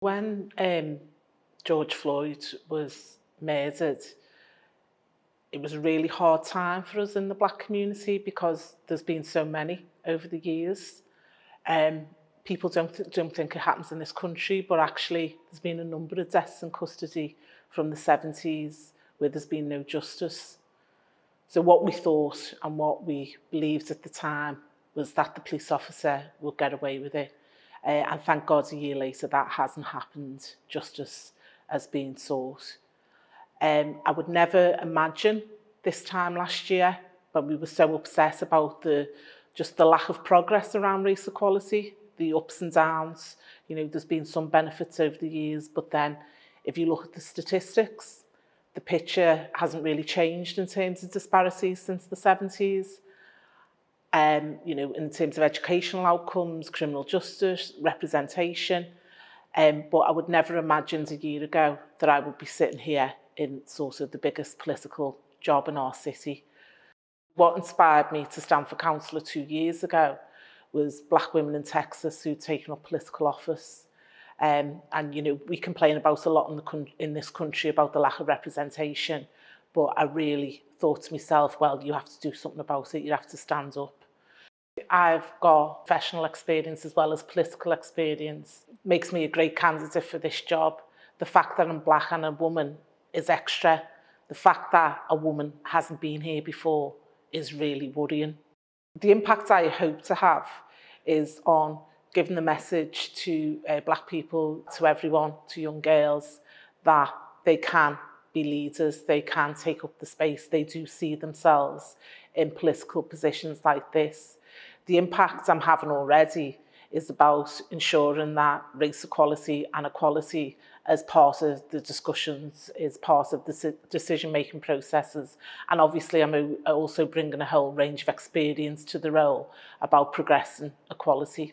When George Floyd was murdered, it was a really hard time for us in the Black community because there's been so many over the years. People don't think it happens in this country, but actually there's been a number of deaths in custody from the 70s where there's been no justice. So what we thought and what we believed at the time was that the police officer would get away with it. And thank God a year later that hasn't happened. Justice has been sought. I would never imagine this time last year, but we were so upset about just the lack of progress around race equality, the ups and downs. You know, there's been some benefits over the years, but then if you look at the statistics, the picture hasn't really changed in terms of disparities since the 70s. You know, in terms of educational outcomes, criminal justice, representation. But I would never imagined a year ago that I would be sitting here in sort of the biggest political job in our city. What inspired me to stand for councillor 2 years ago was Black women in Texas who'd taken up political office. And, you know, we complain about a lot in this country about the lack of representation, but I really thought to myself, well, you have to do something about it, you have to stand up. I've got professional experience as well as political experience. It makes me a great candidate for this job. The fact that I'm Black and a woman is extra. The fact that a woman hasn't been here before is really worrying. The impact I hope to have is on giving the message to Black people, to everyone, to young girls, that they can be leaders, they can take up the space, they do see themselves in political positions like this. The impact I'm having already is about ensuring that race equality and equality as part of the discussions, is part of the decision-making processes. And obviously I'm also bringing a whole range of experience to the role about progressing equality.